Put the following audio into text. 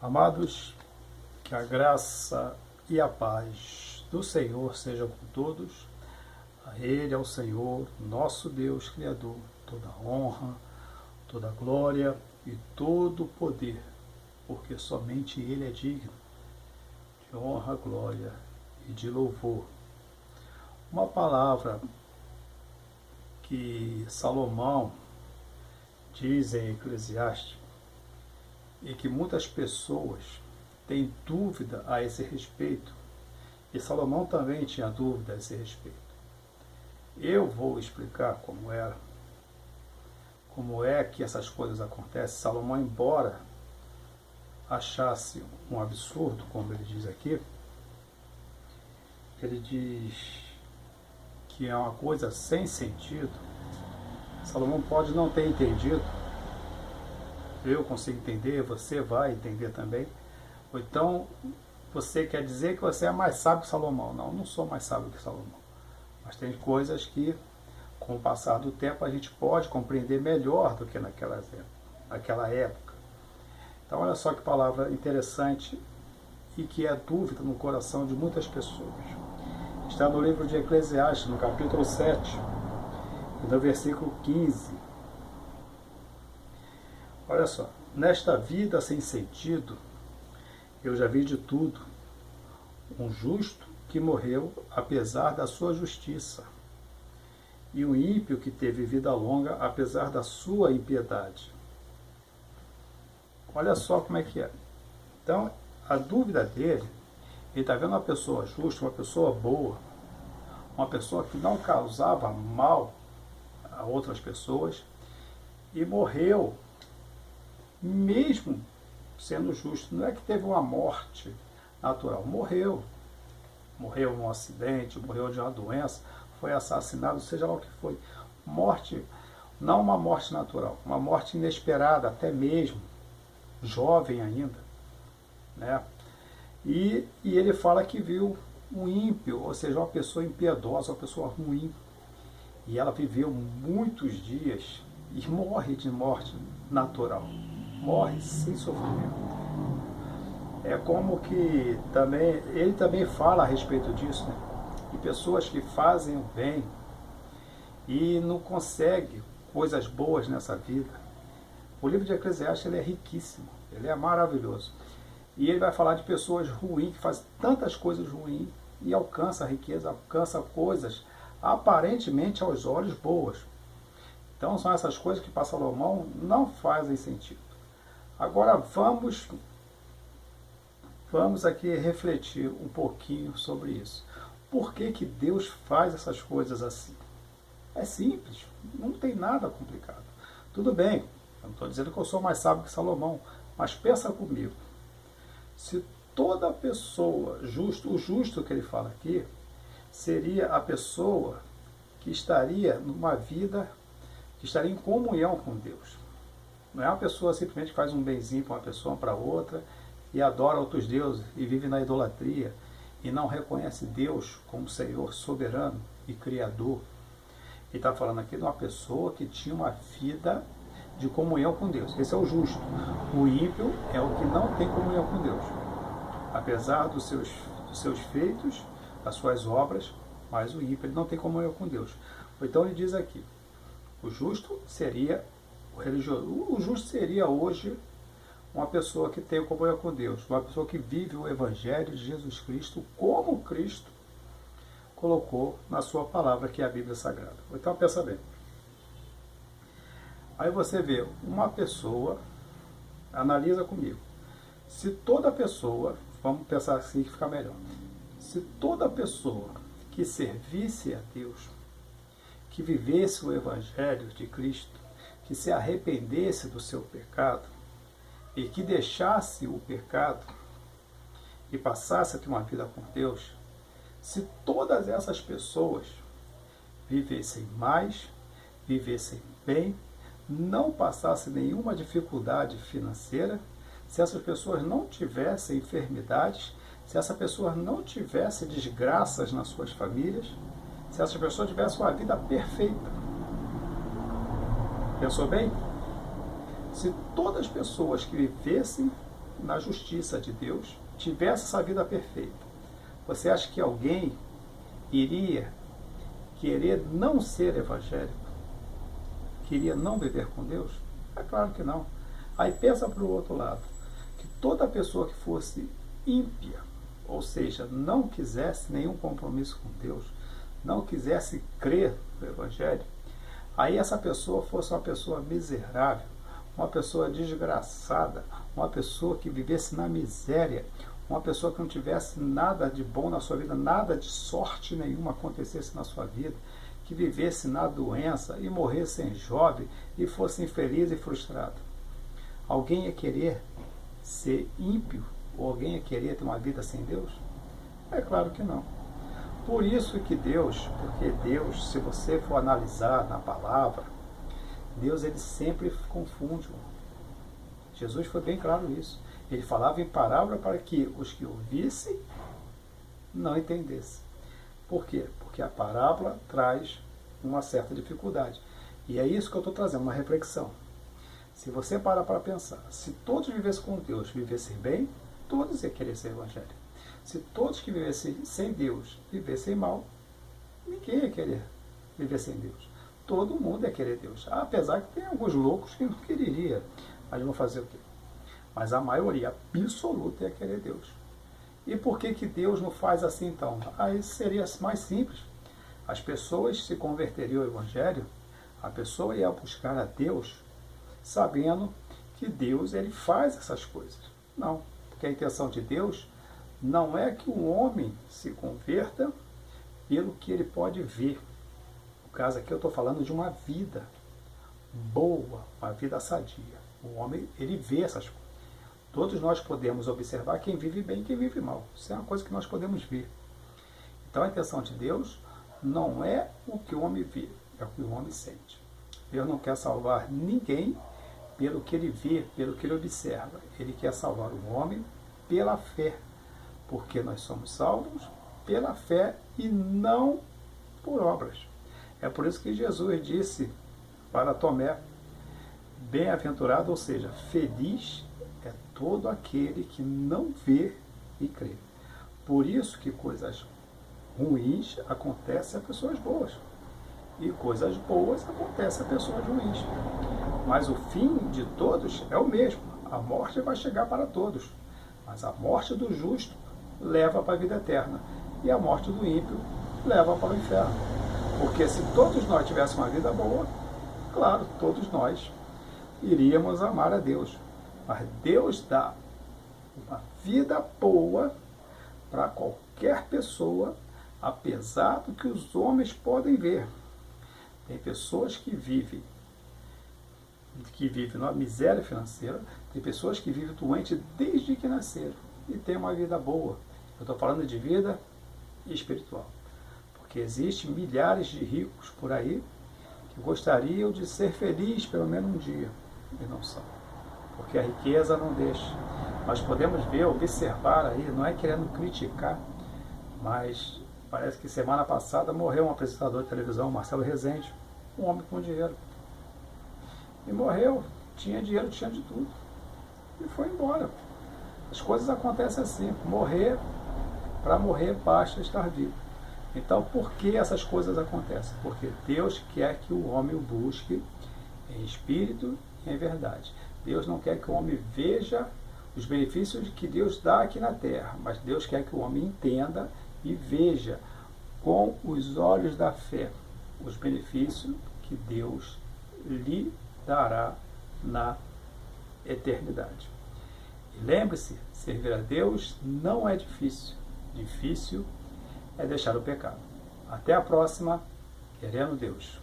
Amados, que a graça e a paz do Senhor sejam com todos. A Ele, ao Senhor, nosso Deus Criador, toda honra, toda glória e todo poder, porque somente Ele é digno de honra, glória e de louvor. Uma palavra que Salomão diz em Eclesiastes e que muitas pessoas têm dúvida a esse respeito, e Salomão também tinha dúvida a esse respeito. Eu vou explicar como é que essas coisas acontecem. Salomão, embora achasse um absurdo, como ele diz aqui, ele diz que é uma coisa sem sentido. Salomão pode não ter entendido, eu consigo entender, você vai entender também. Ou então, você quer dizer que você é mais sábio que Salomão. Não, eu não sou mais sábio que Salomão. Mas tem coisas que, com o passar do tempo, a gente pode compreender melhor do que naquela época. Então, olha só que palavra interessante e que é dúvida no coração de muitas pessoas. Está no livro de Eclesiastes, no capítulo 7, e no versículo 15. Olha só, nesta vida sem sentido, eu já vi de tudo. Um justo que morreu apesar da sua justiça, e um ímpio que teve vida longa apesar da sua impiedade. Olha só como é que é. Então, a dúvida dele, ele está vendo uma pessoa justa, uma pessoa boa, uma pessoa que não causava mal a outras pessoas, e morreu mesmo sendo justo. Não é que teve uma morte natural, morreu num acidente, morreu de uma doença, foi assassinado, seja lá o que foi. Morte, não uma morte natural, uma morte inesperada, até mesmo jovem ainda, né? E ele fala que viu um ímpio, ou seja, uma pessoa impiedosa, uma pessoa ruim, e ela viveu muitos dias e morre de morte natural, morre sem sofrimento. É como que ele também fala a respeito disso, né? De pessoas que fazem o bem e não conseguem coisas boas nessa vida. O livro de Eclesiastes ele é riquíssimo, ele é maravilhoso. E ele vai falar de pessoas ruins, que fazem tantas coisas ruins e alcançam a riqueza, alcançam coisas aparentemente aos olhos boas. Então são essas coisas que para Salomão não fazem sentido. Agora vamos aqui refletir um pouquinho sobre isso. Por que que Deus faz essas coisas assim? É simples, não tem nada complicado. Tudo bem, eu não estou dizendo que eu sou mais sábio que Salomão, mas pensa comigo. Se toda pessoa, o justo que ele fala aqui, seria a pessoa que estaria numa vida, que estaria em comunhão com Deus. Não é uma pessoa simplesmente que faz um benzinho para uma pessoa, para outra, e adora outros deuses, e vive na idolatria, e não reconhece Deus como Senhor soberano e Criador. Ele está falando aqui de uma pessoa que tinha uma vida de comunhão com Deus. Esse é o justo. O ímpio é o que não tem comunhão com Deus. Apesar dos seus feitos, das suas obras, mas o ímpio ele não tem comunhão com Deus. Então ele diz aqui, o justo seria o religioso. O justo seria hoje uma pessoa que tem comunhão com Deus, uma pessoa que vive o Evangelho de Jesus Cristo como Cristo colocou na sua palavra, que é a Bíblia Sagrada. Então pensa bem. Aí você vê uma pessoa, analisa comigo. Se toda pessoa, vamos pensar assim que fica melhor. Se toda pessoa que servisse a Deus, que vivesse o Evangelho de Cristo, que se arrependesse do seu pecado e que deixasse o pecado e passasse a ter uma vida com Deus, se todas essas pessoas vivessem mais, vivessem bem, não passassem nenhuma dificuldade financeira, se essas pessoas não tivessem enfermidades, se essas pessoas não tivessem desgraças nas suas famílias, se essas pessoas tivessem uma vida perfeita. Pensou bem? Se todas as pessoas que vivessem na justiça de Deus, tivesse essa vida perfeita, você acha que alguém iria querer não ser evangélico? Queria não viver com Deus? É claro que não. Aí pensa para o outro lado, que toda pessoa que fosse ímpia, ou seja, não quisesse nenhum compromisso com Deus, não quisesse crer no Evangelho, aí essa pessoa fosse uma pessoa miserável, uma pessoa desgraçada, uma pessoa que vivesse na miséria, uma pessoa que não tivesse nada de bom na sua vida, nada de sorte nenhuma acontecesse na sua vida, que vivesse na doença e morresse jovem e fosse infeliz e frustrado. Alguém ia querer ser ímpio? Ou alguém ia querer ter uma vida sem Deus? É claro que não. Por isso que porque Deus, se você for analisar na palavra, Deus ele sempre confunde. Jesus foi bem claro nisso. Ele falava em parábola para que os que ouvissem não entendessem. Por quê? Porque a parábola traz uma certa dificuldade. E é isso que eu estou trazendo, uma reflexão. Se você parar para pensar, se todos vivessem com Deus, vivessem bem, todos iam querer ser evangélico. Se todos que vivessem sem Deus vivessem mal, ninguém ia querer viver sem Deus. Todo mundo ia querer Deus. Apesar que tem alguns loucos que não queria, mas vão fazer o quê? Mas a maioria absoluta ia querer Deus. E por que Deus não faz assim então? Aí seria mais simples. As pessoas se converteriam ao Evangelho, a pessoa ia buscar a Deus sabendo que Deus ele faz essas coisas. Não, porque a intenção de Deus não é que o homem se converta pelo que ele pode ver. No caso aqui eu estou falando de uma vida boa, uma vida sadia. O homem ele vê essas coisas. Todos nós podemos observar quem vive bem e quem vive mal. Isso é uma coisa que nós podemos ver. Então a intenção de Deus não é o que o homem vê, é o que o homem sente. Deus não quer salvar ninguém pelo que ele vê, pelo que ele observa. Ele quer salvar o homem pela fé, porque nós somos salvos pela fé e não por obras. É por isso que Jesus disse para Tomé, bem-aventurado, ou seja, feliz é todo aquele que não vê e crê. Por isso que coisas ruins acontecem a pessoas boas. E coisas boas acontecem a pessoas ruins. Mas o fim de todos é o mesmo. A morte vai chegar para todos. Mas a morte do justo leva para a vida eterna. E a morte do ímpio leva para o inferno. Porque se todos nós tivéssemos uma vida boa, claro, todos nós iríamos amar a Deus. Mas Deus dá uma vida boa para qualquer pessoa, apesar do que os homens podem ver. Tem pessoas que vivem numa miséria financeira, tem pessoas que vivem doentes desde que nasceram e têm uma vida boa. Eu estou falando de vida espiritual. Porque existem milhares de ricos por aí que gostariam de ser felizes pelo menos um dia e não são. Porque a riqueza não deixa. Nós podemos ver, observar aí, não é querendo criticar, mas parece que semana passada morreu um apresentador de televisão, Marcelo Rezende, um homem com dinheiro. E morreu, tinha dinheiro, tinha de tudo. E foi embora. As coisas acontecem assim, para morrer basta estar vivo. Então, por que essas coisas acontecem? Porque Deus quer que o homem o busque em espírito e em verdade. Deus não quer que o homem veja os benefícios que Deus dá aqui na terra, mas Deus quer que o homem entenda e veja com os olhos da fé os benefícios que Deus lhe dará na eternidade. E lembre-se, servir a Deus não é difícil. Difícil é deixar o pecado. Até a próxima, querendo Deus.